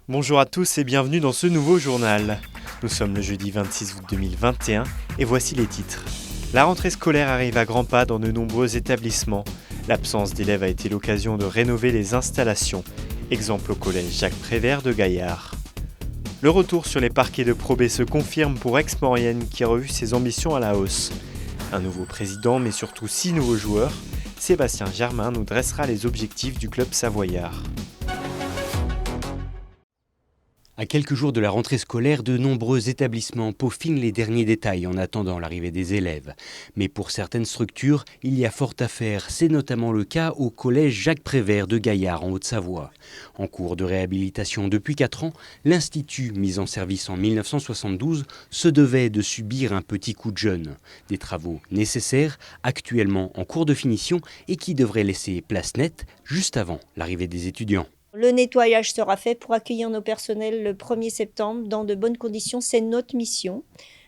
Bonjour à tous et bienvenue dans ce nouveau journal. Nous sommes le jeudi 26 août 2021 et voici les titres. La rentrée scolaire arrive à grands pas dans de nombreux établissements. L'absence d'élèves a été l'occasion de rénover les installations. Exemple au collège Jacques Prévert de Gaillard. Le retour sur les parquets de Pro B se confirme pour Aix-Maurienne qui a revu ses ambitions à la hausse. Un nouveau président mais surtout 6 nouveaux joueurs. Sébastien Germain nous dressera les objectifs du club savoyard. À quelques jours de la rentrée scolaire, de nombreux établissements peaufinent les derniers détails en attendant l'arrivée des élèves. Mais pour certaines structures, il y a fort à faire. C'est notamment le cas au collège Jacques Prévert de Gaillard en Haute-Savoie. En cours de réhabilitation depuis 4 ans, l'institut, mis en service en 1972, se devait de subir un petit coup de jeune. Des travaux nécessaires, actuellement en cours de finition et qui devraient laisser place nette juste avant l'arrivée des étudiants. Le nettoyage sera fait pour accueillir nos personnels le 1er septembre dans de bonnes conditions. C'est notre mission.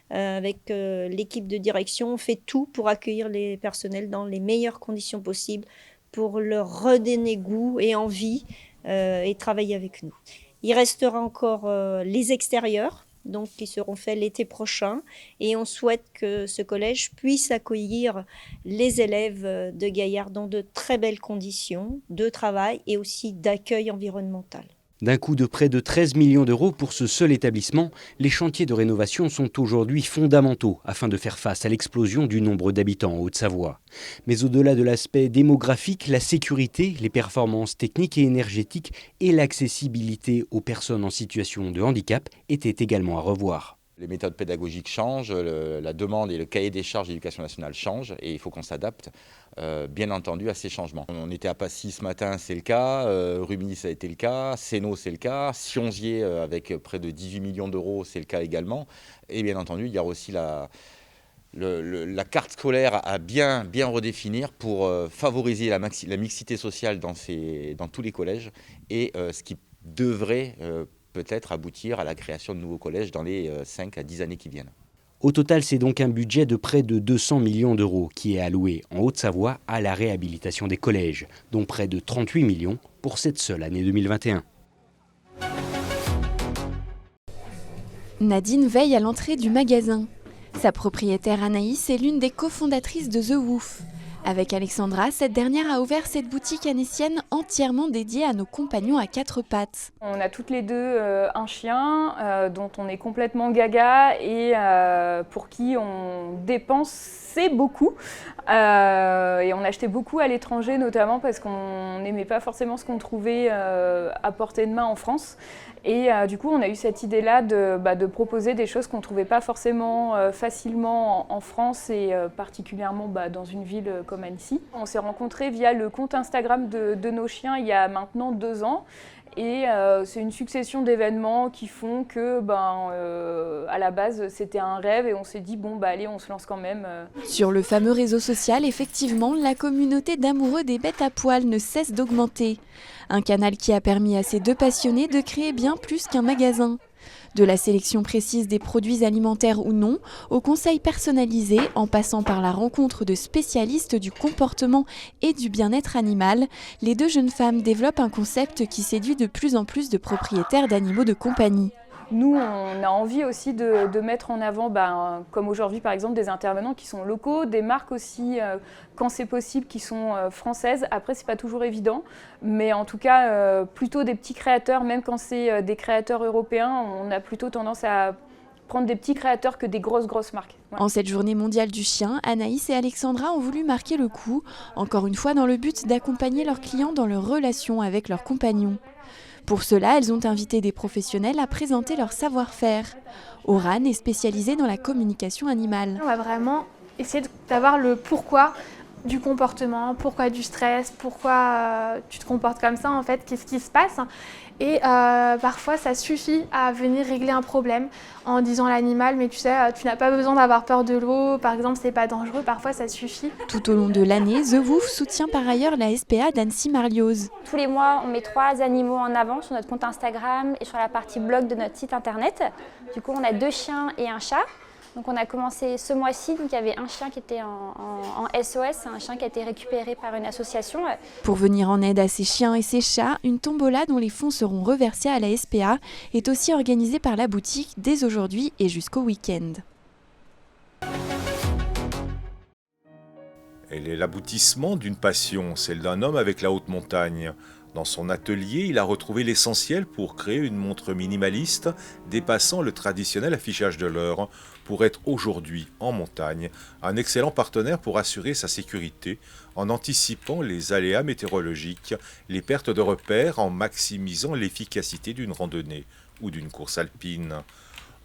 Avec l'équipe de direction, on fait tout pour accueillir les personnels dans les meilleures conditions possibles, pour leur redonner goût et envie et travailler avec nous. Il restera encore les extérieurs, donc qui seront faits l'été prochain. Et on souhaite que ce collège puisse accueillir les élèves de Gaillard dans de très belles conditions de travail et aussi d'accueil environnemental. D'un coût de près de 13 millions d'euros pour ce seul établissement, les chantiers de rénovation sont aujourd'hui fondamentaux afin de faire face à l'explosion du nombre d'habitants en Haute-Savoie. Mais au-delà de l'aspect démographique, la sécurité, les performances techniques et énergétiques et l'accessibilité aux personnes en situation de handicap étaient également à revoir. Les méthodes pédagogiques changent, la demande et le cahier des charges de l'éducation nationale changent et il faut qu'on s'adapte bien entendu à ces changements. On était à Passy ce matin, c'est le cas, Rumilly ça a été le cas, Sénaux c'est le cas, Siongier avec près de 18 millions d'euros c'est le cas également. Et bien entendu il y a aussi la carte scolaire à bien redéfinir pour favoriser la mixité sociale dans tous les collèges et ce qui devrait peut-être aboutir à la création de nouveaux collèges dans les 5 à 10 années qui viennent. Au total, c'est donc un budget de près de 200 millions d'euros qui est alloué en Haute-Savoie à la réhabilitation des collèges, dont près de 38 millions pour cette seule année 2021. Nadine veille à l'entrée du magasin. Sa propriétaire Anaïs est l'une des cofondatrices de The Woof. Avec Alexandra, cette dernière a ouvert cette boutique anécienne entièrement dédiée à nos compagnons à 4 pattes. On a toutes les deux un chien dont on est complètement gaga et pour qui on dépensait beaucoup. Et on achetait beaucoup à l'étranger notamment parce qu'on n'aimait pas forcément ce qu'on trouvait à portée de main en France. Et du coup, on a eu cette idée-là de proposer des choses qu'on ne trouvait pas forcément facilement en France et particulièrement dans une ville comme Annecy. On s'est rencontrés via le compte Instagram de nos chiens il y a maintenant 2 ans. Et c'est une succession d'événements qui font que, à la base, c'était un rêve et on s'est dit, allez, on se lance quand même. Sur le fameux réseau social, effectivement, la communauté d'amoureux des bêtes à poil ne cesse d'augmenter. Un canal qui a permis à ces 2 passionnés de créer bien plus qu'un magasin. De la sélection précise des produits alimentaires ou non, aux conseils personnalisés, en passant par la rencontre de spécialistes du comportement et du bien-être animal, les 2 jeunes femmes développent un concept qui séduit de plus en plus de propriétaires d'animaux de compagnie. Nous, on a envie aussi de mettre en avant, comme aujourd'hui par exemple, des intervenants qui sont locaux, des marques aussi, quand c'est possible, qui sont françaises. Après, c'est pas toujours évident, mais en tout cas, plutôt des petits créateurs, même quand c'est des créateurs européens, on a plutôt tendance à prendre des petits créateurs que des grosses marques. Ouais. En cette journée mondiale du chien, Anaïs et Alexandra ont voulu marquer le coup, encore une fois dans le but d'accompagner leurs clients dans leur relation avec leurs compagnons. Pour cela, elles ont invité des professionnels à présenter leur savoir-faire. Oran est spécialisée dans la communication animale. On va vraiment essayer d'avoir le pourquoi du comportement, pourquoi du stress, pourquoi tu te comportes comme ça en fait, qu'est-ce qui se passe. Et parfois ça suffit à venir régler un problème en disant à l'animal mais tu sais tu n'as pas besoin d'avoir peur de l'eau, par exemple c'est pas dangereux, parfois ça suffit. Tout au long de l'année, The Woof soutient par ailleurs la SPA d'Annecy-Marlioz. Tous les mois on met 3 animaux en avant sur notre compte Instagram et sur la partie blog de notre site internet. Du coup on a 2 chiens et un chat. Donc on a commencé ce mois-ci, donc il y avait un chien qui était en SOS, un chien qui a été récupéré par une association. Pour venir en aide à ces chiens et ces chats, une tombola dont les fonds seront reversés à la SPA est aussi organisée par la boutique dès aujourd'hui et jusqu'au week-end. Elle est l'aboutissement d'une passion, celle d'un homme avec la haute montagne. Dans son atelier, il a retrouvé l'essentiel pour créer une montre minimaliste dépassant le traditionnel affichage de l'heure, pour être aujourd'hui en montagne un excellent partenaire pour assurer sa sécurité en anticipant les aléas météorologiques, les pertes de repères, en maximisant l'efficacité d'une randonnée ou d'une course alpine.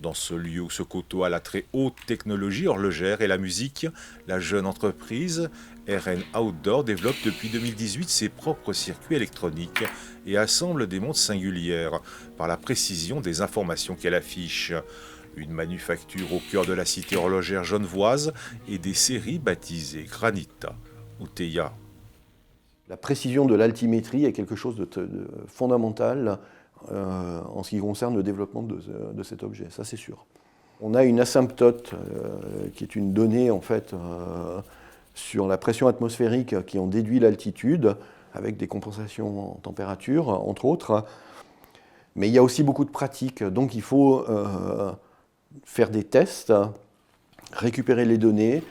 Dans ce lieu où se côtoient la très haute technologie horlogère et la musique, la jeune entreprise RN Outdoor développe depuis 2018 ses propres circuits électroniques et assemble des montres singulières par la précision des informations qu'elle affiche. Une manufacture au cœur de la cité horlogère genevoise et des séries baptisées Granita ou Theia. La précision de l'altimétrie est quelque chose de fondamental en ce qui concerne le développement de cet objet, ça c'est sûr. On a une asymptote qui est une donnée en fait sur la pression atmosphérique qui en déduit l'altitude avec des compensations en température entre autres. Mais il y a aussi beaucoup de pratiques, donc il faut faire des tests, récupérer les données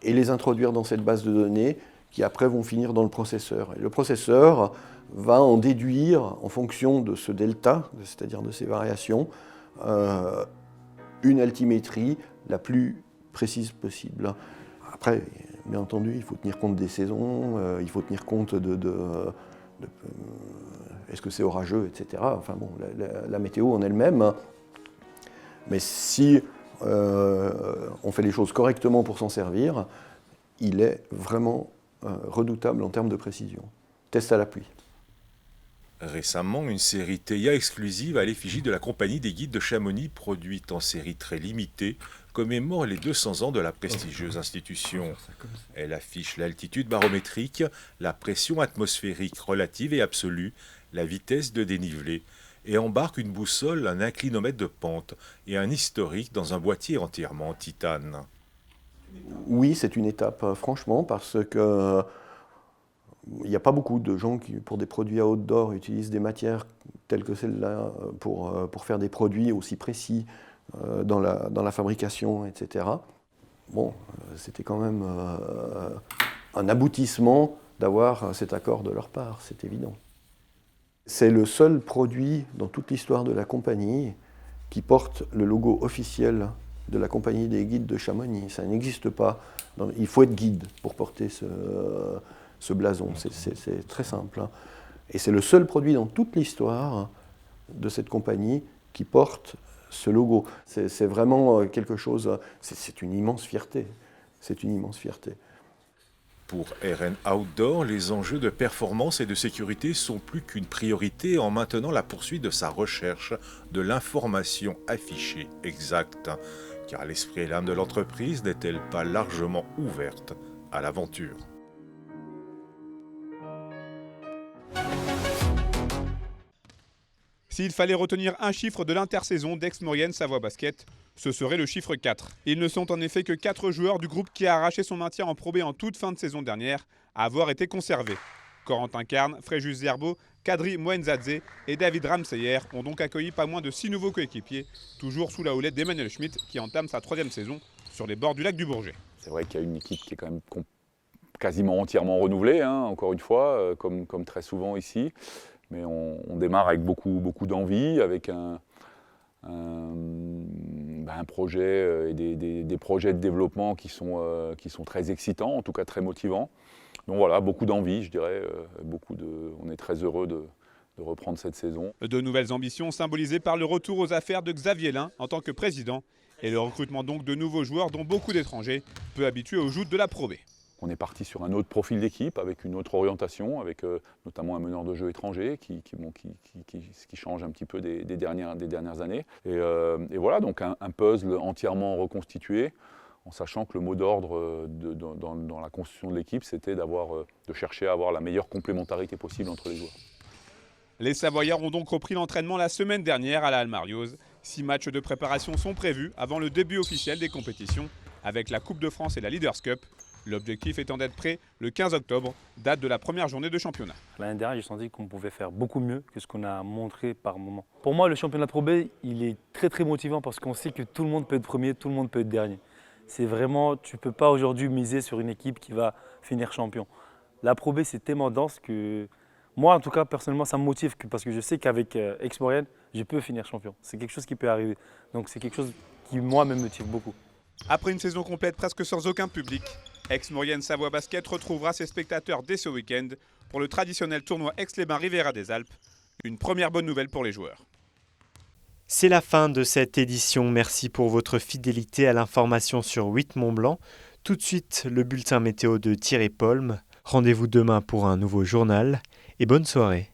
et les introduire dans cette base de données qui après vont finir dans le processeur. Et le processeur va en déduire, en fonction de ce delta, c'est-à-dire de ces variations, une altimétrie la plus précise possible. Après, bien entendu, il faut tenir compte des saisons, il faut tenir compte est-ce que c'est orageux, etc. Enfin bon, la météo en elle-même. Mais si on fait les choses correctement pour s'en servir, il est vraiment redoutable en termes de précision. Test à l'appui. Récemment, une série Theia exclusive à l'effigie de la Compagnie des Guides de Chamonix, produite en série très limitée, commémore les 200 ans de la prestigieuse institution. Elle affiche l'altitude barométrique, la pression atmosphérique relative et absolue, la vitesse de dénivelé, et embarque une boussole, un inclinomètre de pente et un historique dans un boîtier entièrement en titane. Oui, c'est une étape, franchement, parce que il n'y a pas beaucoup de gens qui, pour des produits à outdoor, utilisent des matières telles que celle-là pour faire des produits aussi précis dans la fabrication, etc. Bon, c'était quand même un aboutissement d'avoir cet accord de leur part, c'est évident. C'est le seul produit dans toute l'histoire de la compagnie qui porte le logo officiel de la Compagnie des Guides de Chamonix. Ça n'existe pas. Il faut être guide pour porter ce blason. C'est très simple. Et c'est le seul produit dans toute l'histoire de cette compagnie qui porte ce logo. C'est vraiment quelque chose, c'est une immense fierté. C'est une immense fierté. Pour RN Outdoor, les enjeux de performance et de sécurité sont plus qu'une priorité en maintenant la poursuite de sa recherche de l'information affichée exacte. Car l'esprit et l'âme de l'entreprise n'est-elle pas largement ouverte à l'aventure ? S'il fallait retenir un chiffre de l'intersaison d'Aix-Maurienne Savoie Basket, ce serait le chiffre 4. Ils ne sont en effet que 4 joueurs du groupe qui a arraché son maintien en Pro B en toute fin de saison dernière à avoir été conservés. Corentin Carne, Fréjus Zerbo, Kadri Moenzadze et David Ramseyer ont donc accueilli pas moins de 6 nouveaux coéquipiers, toujours sous la houlette d'Emmanuel Schmitt qui entame sa 3e saison sur les bords du lac du Bourget. C'est vrai qu'il y a une équipe qui est quand même quasiment entièrement renouvelée, encore une fois, comme très souvent ici. Mais on démarre avec beaucoup d'envie, avec un projet et des projets de développement qui sont très excitants, en tout cas très motivants. Donc voilà, beaucoup d'envie, je dirais. On est très heureux de reprendre cette saison. De nouvelles ambitions symbolisées par le retour aux affaires de Xavier Lin en tant que président et le recrutement donc de nouveaux joueurs, dont beaucoup d'étrangers, peu habitués aux joutes de la Pro B. On est parti sur un autre profil d'équipe, avec une autre orientation, avec notamment un meneur de jeu étranger qui change un petit peu des dernières années. Et voilà, donc un puzzle entièrement reconstitué, en sachant que le mot d'ordre dans la construction de l'équipe, c'était de chercher à avoir la meilleure complémentarité possible entre les joueurs. Les Savoyards ont donc repris l'entraînement la semaine dernière à la Halle Marioz. 6 matchs de préparation sont prévus avant le début officiel des compétitions avec la Coupe de France et la Leaders Cup. L'objectif étant d'être prêt le 15 octobre, date de la première journée de championnat. L'année dernière, j'ai senti qu'on pouvait faire beaucoup mieux que ce qu'on a montré par moment. Pour moi, le championnat Pro B, il est très motivant parce qu'on sait que tout le monde peut être premier, tout le monde peut être dernier. C'est vraiment, tu ne peux pas aujourd'hui miser sur une équipe qui va finir champion. La Pro B, c'est tellement dense que moi, en tout cas, personnellement, ça me motive parce que je sais qu'avec Aix-Maurienne, je peux finir champion. C'est quelque chose qui peut arriver. Donc c'est quelque chose qui, moi, me motive beaucoup. Après une saison complète presque sans aucun public, Aix-Maurienne Savoie Basket retrouvera ses spectateurs dès ce week-end pour le traditionnel tournoi Aix-les-Bains-Riviera des Alpes. Une première bonne nouvelle pour les joueurs. C'est la fin de cette édition. Merci pour votre fidélité à l'information sur 8 Mont-Blanc. Tout de suite, le bulletin météo de Thierry Polm. Rendez-vous demain pour un nouveau journal et bonne soirée.